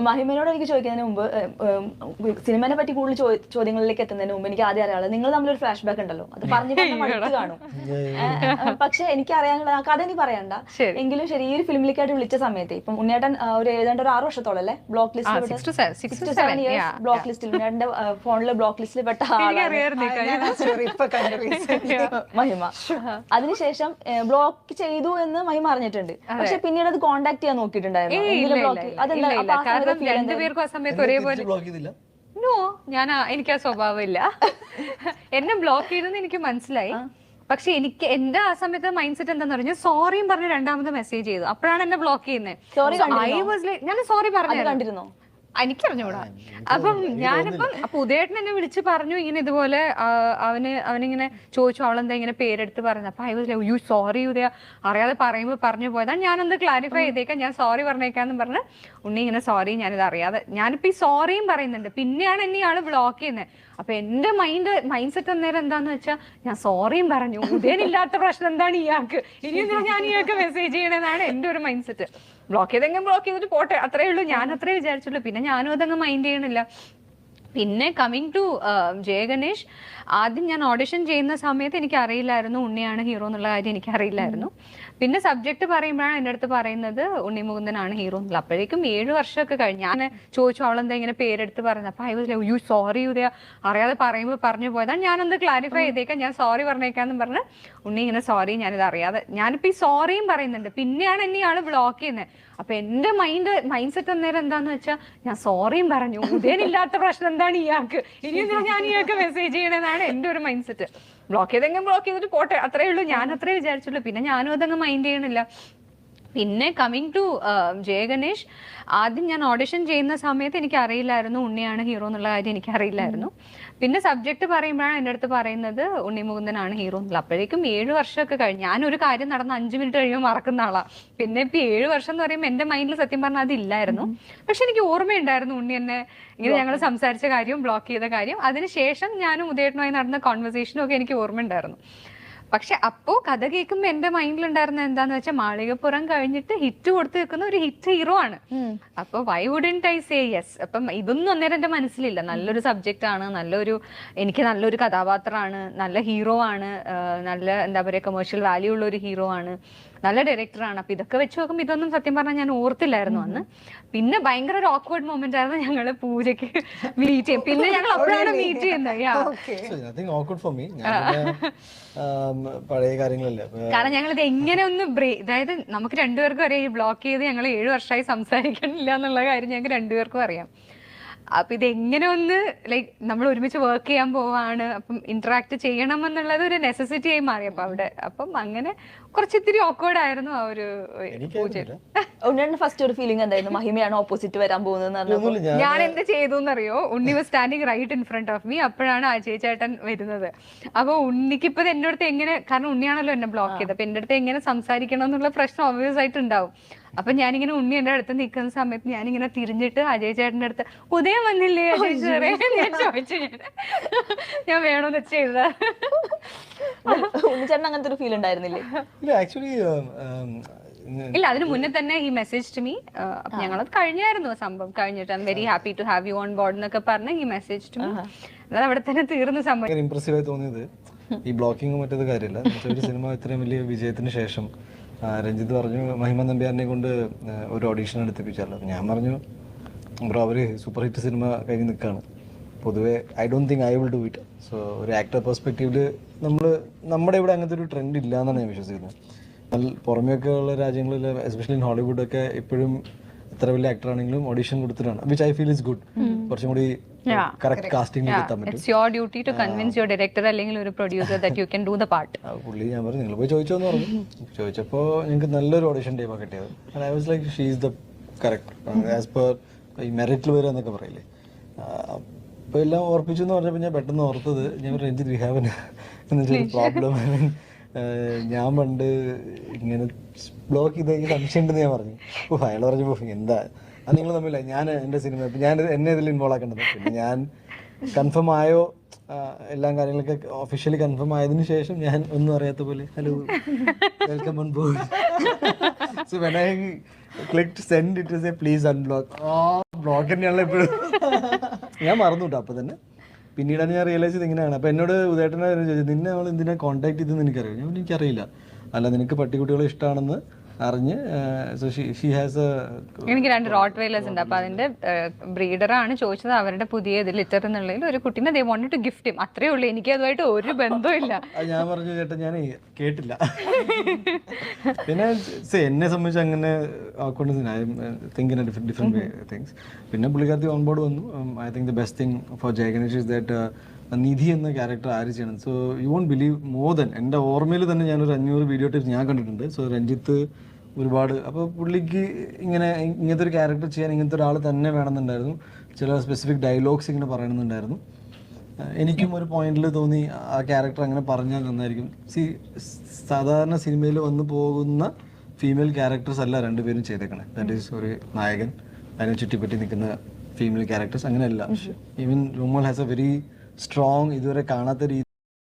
മഹിമനോട് എനിക്ക് ചോദിക്കുന്നതിന് മുമ്പ് സിനിമനെ പറ്റി കൂടുതൽ ചോദ്യങ്ങളിലേക്ക് എത്തുന്നതിന് മുമ്പ് എനിക്ക് ആദ്യം അറിയാനുള്ളത് നിങ്ങൾ തമ്മിലൊരു ഫ്ലാഷ് ബാക്ക് ഉണ്ടല്ലോ, അത് പറഞ്ഞു പറഞ്ഞ മടുത്ത് കാണും. പക്ഷെ എനിക്ക് അറിയാനുള്ള ആ കഥ നീ പറയണ്ട, എങ്കിലും ശരി ഈ ഒരു ഫിലിമിലേക്കായിട്ട് വിളിച്ച സമയത്ത് ഇപ്പം ഉണ്ണിയേട്ടൻ ഒരു ഏതാണ്ട് ഒരു 6 വർഷത്തോളം അല്ലേ ബ്ലോക്ക് ലിസ്റ്റ്, 7 years ബ്ലോക്ക് ലിസ്റ്റിൽ, ഉണ്ണിയേട്ടന്റെ ഫോണില് ബ്ലോക്ക് ലിസ്റ്റിൽ പെട്ട ആളാണ് മഹിമ. അതിനുശേഷം ബ്ലോക്ക് ചെയ്തു എന്ന് മഹിമ അറിഞ്ഞിട്ടുണ്ട്, പക്ഷെ പിന്നീട് അത് കോണ്ടാക്ട് ചെയ്യാൻ നോക്കിയിട്ടുണ്ടായിരുന്നു. അതെന്താ രണ്ടുപേർക്കും ആ സമയത്ത് ഒരേപോലെ നോ, എനിക്ക് ആ സ്വഭാവമില്ല. എന്നെ ബ്ലോക്ക് ചെയ്തെന്ന് എനിക്ക് മനസ്സിലായി. പക്ഷെ എനിക്ക് എന്റെ ആ സമയത്ത് മൈൻഡ് സെറ്റ് എന്താന്ന് പറഞ്ഞാൽ സോറിയും പറഞ്ഞ് രണ്ടാമത് മെസ്സേജ് ചെയ്തു. അപ്പോഴാണ് എന്നെ ബ്ലോക്ക് ചെയ്യുന്നത്. ഞാൻ സോറി പറഞ്ഞു കണ്ടിരുന്നോ? എനിക്കറിഞ്ഞൂടാ. അപ്പം ഞാനിപ്പം ഉദയേട്ടൻ എന്നെ വിളിച്ച് പറഞ്ഞു ഇങ്ങനെ ഇതുപോലെ അവനിങ്ങനെ ചോദിച്ചു അവളെന്താ ഇങ്ങനെ പേരെടുത്ത് പറഞ്ഞു. അപ്പൊ I was like you sorry Udaya, അറിയാതെ പറയുമ്പോൾ പറഞ്ഞു പോയതാണ്, ഞാനൊന്ന് ക്ലാരിഫൈ ചെയ്തേക്കാം, ഞാൻ സോറി പറഞ്ഞേക്കാന്ന് പറഞ്ഞ് ഉണ്ണി ഇങ്ങനെ സോറി ഞാനിത് അറിയാതെ, ഞാനിപ്പോ ഈ സോറിയും പറയുന്നുണ്ട്, പിന്നെയാണ് എന്നെ ഇയാള് ബ്ലോക്ക് ചെയ്യുന്നത്. അപ്പൊ എന്റെ മൈൻഡ് സെറ്റ് അന്നേരം എന്താന്ന് വെച്ചാൽ ഞാൻ സോറിയും പറഞ്ഞു, ഉദയനില്ലാത്ത പ്രശ്നം എന്താണ് ഇയാൾക്ക്, ഇനി ഞാൻ ഇയാൾക്ക് മെസ്സേജ് ചെയ്യണമെന്നാണ് എന്റെ ഒരു മൈൻഡ് സെറ്റ്. ബ്ലോക്ക് ചെയ്തെങ്കിൽ ബ്ലോക്ക് ചെയ്തിട്ട് പോട്ടെ, അത്രേ ഉള്ളൂ, ഞാൻ അത്രേ വിചാരിച്ചുള്ളൂ. പിന്നെ ഞാനും അതങ്ങ് മൈൻഡ് ചെയ്യണില്ല. പിന്നെ കമ്മിങ് ടു ജയഗണേഷ്, ആദ്യം ഞാൻ ഓഡിഷൻ ചെയ്യുന്ന സമയത്ത് എനിക്ക് അറിയില്ലായിരുന്നു ഉണ്ണിയാണ് ഹീറോ എന്നുള്ള കാര്യം എനിക്ക് അറിയില്ലായിരുന്നു. പിന്നെ സബ്ജക്ട് പറയുമ്പോഴാണ് എൻ്റെ അടുത്ത് പറയുന്നത് ഉണ്ണി മുകുന്ദനാണ് ഹീറോ എന്നുള്ള. അപ്പോഴേക്കും 7 വർഷമൊക്കെ കഴിഞ്ഞു. ഞാൻ ചോദിച്ചു അവളെന്താ ഇങ്ങനെ പേരെടുത്ത് പറഞ്ഞു. അപ്പൊ I was like you sorry Udaya, അറിയാതെ പറയുമ്പോൾ പറഞ്ഞു പോയതാണ്, ഞാനൊന്ന് ക്ലാരിഫൈ ചെയ്തേക്കാം, ഞാൻ സോറി പറഞ്ഞേക്കാന്ന് പറഞ്ഞ് ഉണ്ണി ഇങ്ങനെ സോറി ഞാനിത് അറിയാതെ, ഞാനിപ്പോ ഈ സോറിയും പറയുന്നുണ്ട്, പിന്നെയാണ് എന്നെ ഇയാള് ബ്ലോക്ക് ചെയ്യുന്നത്. അപ്പൊ എന്റെ മൈൻഡ് സെറ്റ് അന്നേരം എന്താന്ന് വെച്ചാൽ ഞാൻ സോറിയും പറഞ്ഞു, ഉദയനില്ലാത്ത പ്രശ്നം എന്താണ് ഇയാൾക്ക്, ഇനി ഞാൻ ഇയാൾക്ക് മെസ്സേജ് ചെയ്യണമെന്നാണ് എന്റെ ഒരു മൈൻഡ് സെറ്റ്. ബ്ലോക്ക് ചെയ്തെങ്കിൽ ബ്ലോക്ക് ചെയ്തിട്ട് പോട്ടെ, അത്രേ ഉള്ളൂ, ഞാൻ അത്രേ വിചാരിച്ചുള്ളൂ. പിന്നെ ഞാനും അതങ്ങ് മൈൻഡ് ചെയ്യണില്ല. പിന്നെ കമ്മിങ് ടു ജയഗണേഷ്, ആദ്യം ഞാൻ ഓഡിഷൻ ചെയ്യുന്ന സമയത്ത് എനിക്ക് അറിയില്ലായിരുന്നു ഉണ്ണിയാണ് ഹീറോ എന്നുള്ള കാര്യം എനിക്ക് അറിയില്ലായിരുന്നു. പിന്നെ സബ്ജക്ട് പറയുമ്പോഴാണ് എൻ്റെ അടുത്ത് പറയുന്നത് ഉണ്ണി മുകുന്ദനാണ് ഹീറോ എന്നുള്ള. അപ്പോഴേക്കും 7 വർഷമൊക്കെ കഴിഞ്ഞു. ഞാനൊരു കാര്യം നടന്ന് 5 മിനിറ്റ് കഴിയുമ്പോൾ മറക്കുന്ന ആളാ. പിന്നെ ഇപ്പൊ 7 വർഷം എന്ന് പറയുമ്പോൾ എന്റെ മൈൻഡിൽ സത്യം പറഞ്ഞാൽ അതില്ലായിരുന്നു. പക്ഷെ എനിക്ക് ഓർമ്മയുണ്ടായിരുന്നു ഉണ്ണി എന്നെ ഇങ്ങനെ ഞങ്ങൾ സംസാരിച്ച കാര്യം, ബ്ലോക്ക് ചെയ്ത കാര്യം. അതിനുശേഷം ഞാനും ഉദയേട്ടനുമായി നടന്ന കോൺവെർസേഷനും ഒക്കെ എനിക്ക് ഓർമ്മയുണ്ടായിരുന്നു. പക്ഷെ അപ്പോ കഥ കേൾക്കുമ്പോ എന്റെ മൈൻഡിലുണ്ടായിരുന്ന എന്താന്ന് വെച്ചാൽ മാളികപ്പുറം കഴിഞ്ഞിട്ട് ഹിറ്റ് കൊടുത്തു വെക്കുന്ന ഒരു ഹിറ്റ് ഹീറോ ആണ്. അപ്പൊ Y wouldn't I say yes? അപ്പം ഇതൊന്നും അന്നേരം എന്റെ മനസ്സിലില്ല. നല്ലൊരു സബ്ജക്റ്റ് ആണ്, എനിക്ക് നല്ലൊരു കഥാപാത്രമാണ്, നല്ല ഹീറോ ആണ്, നല്ല എന്താ പറയുക കമേഴ്ഷ്യൽ വാല്യൂ ഉള്ള ഒരു ഹീറോ ആണ്, നല്ല ഡയറക്ടറാണ്. അപ്പൊ ഇതൊക്കെ വെച്ച് നോക്കുമ്പോൾ ഇതൊന്നും സത്യം പറഞ്ഞാൽ ഞാൻ ഓർത്തില്ലായിരുന്നു അന്ന്. പിന്നെ ഭയങ്കര ഒരു ഓക്വേർഡ് മൊമെന്റ് ആയിരുന്നു ഞങ്ങള് പൂജയ്ക്ക് മീറ്റ് ചെയ്യും. പിന്നെ ഞങ്ങൾ അപ്പോഴാണ് മീറ്റ് ചെയ്യുന്നത്. പഴയ കാര്യങ്ങളല്ലേ, കാരണം ഞങ്ങൾ ഇത് എങ്ങനെ ഒന്ന് അതായത് നമുക്ക് രണ്ടുപേർക്കും അറിയാം ഈ ബ്ലോക്ക് ചെയ്ത് ഞങ്ങൾ 7 വർഷമായി സംസാരിക്കണില്ല എന്നുള്ള കാര്യം ഞങ്ങൾക്ക് രണ്ടുപേർക്കും അറിയാം. അപ്പൊ ഇതെങ്ങനെ ഒന്ന് ലൈക്ക് നമ്മൾ ഒരുമിച്ച് വർക്ക് ചെയ്യാൻ പോവാണ്, അപ്പം ഇന്ററാക്ട് ചെയ്യണം എന്നുള്ളത് ഒരു നെസസിറ്റി ആയി മാറി. അപ്പൊ അവിടെ അപ്പം അങ്ങനെ കുറച്ചിത്തിരി ഓക്വേർഡ് ആയിരുന്നു ആ ഒരു പൂജ. ഫസ്റ്റ് ഒരു ഫീലിംഗ് എന്തായിരുന്നു, മഹിമയാണ് ഓപ്പോസിറ്റ് വരാൻ പോകുന്നത്? ഞാൻ എന്ത് ചെയ്തു എന്നറിയോ, Unni was standing right in front of me. അപ്പോഴാണ് അജയ് ചേട്ടൻ വരുന്നത്. അപ്പൊ ഉണ്ണിക്കിപ്പോ എന്റെ അടുത്ത് എങ്ങനെ, കാരണം ഉണ്ണിയാണല്ലോ എന്നെ ബ്ലോക്ക് ചെയ്തത്, അപ്പൊ എന്റെ അടുത്ത് എങ്ങനെ സംസാരിക്കണം എന്നുള്ള പ്രശ്നം ഒബ്വിയസ് ആയിട്ട് ഉണ്ടാവും. അപ്പൊ ഞാനിങ്ങനെ ഉണ്ണി എന്റെ അടുത്ത് നിൽക്കുന്ന സമയത്ത് ഞാനിങ്ങനെ തിരിഞ്ഞിട്ട് അജയ് ചേട്ടന്റെ അടുത്ത് ഉദയം വന്നില്ലേ അജയ് സാറേ ഞാൻ ചോദിച്ചു, ഞാൻ വേണമെന്ന് ചെയ്ത. ഉണ്ണിച്ചേട്ടൻ അങ്ങനത്തെ ഒരു ഫീൽ ഉണ്ടായിരുന്നില്ലേ? ഇല്ല, അതിന് മുന്നേ തന്നെ ഈ മെസ്സേജ് ടു മീ. ഞങ്ങളത് കഴിഞ്ഞായിരുന്നു സംഭവം. കഴിഞ്ഞിട്ട് I am very happy to have you on board എന്നൊക്കെ പറഞ്ഞ് ഈ മെസ്സേജ് ടു മീ. അത് അവിടെ തന്നെ തീർന്ന സംഭവം. ഇംപ്രസീവ് ആയി തോന്നിയത് ഈ ബ്ലോക്കിംഗ് മറ്റേത് കാര്യമില്ല. ഒരു സിനിമ ഇത്രയും വലിയ വിജയത്തിന് ശേഷം രഞ്ജിത്ത് പറഞ്ഞു മഹിമ നമ്പ്യാറിനെ കൊണ്ട് ഒരു ഓഡീഷൻ എടുത്തിപ്പിച്ചല്ലോ. ഞാൻ പറഞ്ഞു ബ്രോ അവര് സൂപ്പർ ഹിറ്റ് സിനിമ കഴിഞ്ഞ് നിൽക്കുകയാണ്, പൊതുവെ I don't think I will do it. So ഒരു ആക്ടർ പെർസ്പെക്റ്റീവില് നമ്മുടെ ഇവിടെ അങ്ങനത്തെ ഒരു ട്രെൻഡ് ഇല്ല എന്നാണ് ഞാൻ വിശ്വസിക്കുന്നത്. പുറമെയൊക്കെ ഉള്ള രാജ്യങ്ങളിൽ എസ്പെഷ്യലി ഇൻ ഹോളിവുഡൊക്കെ ഇപ്പോഴും എത്ര വലിയ ആക്ടർ ആണെങ്കിലും ഓഡീഷൻ കൊടുത്തിട്ടാണ്, which I feel is good. കുറച്ചും കൂടി കറക്റ്റ് കാസ്റ്റിംഗിൽ എത്താൻ പറ്റും. It's your duty to convince your director അല്ലെങ്കിൽ ഒരു producer that you can do the part. പുള്ളി ഞാൻ പറഞ്ഞു നിങ്ങൾ പോയി ചോദിച്ചോന്ന് പറഞ്ഞു. ചോദിച്ചപ്പോൾ ഞങ്ങൾക്ക് നല്ലൊരു ഓഡിഷൻ ടീമാണ് കിട്ടിയത്. I was like she is the correct as per ഈ മെറിറ്റിൽ വരിക എന്നൊക്കെ പറയില്ലേ. അപ്പോൾ എല്ലാം ഓർപ്പിച്ചു എന്ന് പറഞ്ഞപ്പോൾ ഞാൻ പെട്ടെന്ന് ഓർത്തത്, ഞാൻ രഞ്ജിത്ത് വി ഹാവ് എന്ന് വെച്ചാൽ പ്രോബ്ലം. ഞാൻ പണ്ട് ഇങ്ങനെ ബ്ലോക്ക് ചെയ്ത് സംശയം ഉണ്ടെന്ന് ഞാൻ പറഞ്ഞു. അയാൾ പറഞ്ഞപ്പോൾ എന്താ അത് നിങ്ങൾ തമ്മില്ല, ഞാൻ എൻ്റെ സിനിമ ഞാൻ എന്നെ ഇതിൽ ഇൻവോൾവ് ആക്കേണ്ടത്. പിന്നെ ഞാൻ കൺഫേം ആയോ എല്ലാ കാര്യങ്ങളൊക്കെ ഒഫീഷ്യലി കൺഫേം ആയതിനു ശേഷം ഞാൻ ഒന്നും അറിയാത്ത പോലെ hello welcome on board. So when I click send it say please unblock. Block തന്നെയാണല്ലോ എപ്പോഴും. ഞാൻ മറന്നു കേട്ടോ അപ്പൊ തന്നെ. പിന്നീടാണ് ഞാൻ റിയലൈസ് ചെയ്ത് ഇങ്ങനെയാണ്. അപ്പൊ എന്നോട് ഉദയേട്ടനെ ചോദിച്ചു, നിന്നെ അവൾ എന്തിനാ കോൺടാക്ട് ചെയ്തെന്ന് എനിക്കറിയാം. ഞാൻ എനിക്കറിയില്ല. അല്ല, നിനക്ക് പട്ടിക്കുട്ടികളെ ഇഷ്ടമാണെന്ന് അറിഞ്ഞ് ഷീ ഹാസ് എനിക്ക് 2 റോട്ട് വെയിലേഴ്സ് ഉണ്ട്. അപ്പൊ അതിന്റെ ബ്രീഡറാണ് ചോദിച്ചത് അവരുടെ പുതിയ ലിറ്റർ എന്നുള്ളതിൽ ഒരു കുട്ടീനെ they wanted to gift him. അത്രേ ഉള്ളൂ. എനിക്ക് അതുമായിട്ട് ഒരു ബന്ധമില്ല. ഞാൻ പറഞ്ഞു ചേട്ടാ ഞാൻ കേട്ടില്ല. പിന്നെ എന്നെ സംബന്ധിച്ച് അങ്ങനെ തിങ്കിങ് ഡിഫറെന്റ് തിങ്സ്. പിന്നെ പുള്ളിക്കാരത്തി ഓൺ ബോർഡ് വന്നു. I think the best thing for Jai Ganesh is that Nidhi എന്ന ക്യാരക്ടർ ആര് ചെയ്യണം. So you won't believe more than എൻ്റെ ഓർമ്മയിൽ തന്നെ ഞാനൊരു 500 വീഡിയോ ടിപ്സ് ഞാൻ കണ്ടിട്ടുണ്ട്. സോ രഞ്ജിത്ത് ഒരുപാട്, അപ്പോൾ പുള്ളിക്ക് ഇങ്ങനത്തെ ഒരു ക്യാരക്ടർ ചെയ്യാൻ ഇങ്ങനത്തെ ഒരാൾ തന്നെ വേണമെന്നുണ്ടായിരുന്നു. ചില സ്പെസിഫിക് ഡയലോഗ്സ് ഇങ്ങനെ പറയണമെന്നുണ്ടായിരുന്നു. എനിക്കും ഒരു പോയിന്റിൽ തോന്നി ആ ക്യാരക്ടർ അങ്ങനെ പറഞ്ഞാൽ നന്നായിരിക്കും. സാധാരണ സിനിമയിൽ വന്നു പോകുന്ന ഫീമെയിൽ ക്യാരക്ടേഴ്സ് അല്ല രണ്ടുപേരും ചെയ്തേക്കണേ. ദാറ്റ് ഈസ് ഒരു നായകൻ, അതിനെ ചുറ്റിപ്പറ്റി നിൽക്കുന്ന ഫീമെയിൽ ക്യാരക്ടേഴ്സ് അങ്ങനെയല്ല. Even Rumal has a very strong, ഇതുവരെ കാണാത്ത രീതിയിൽ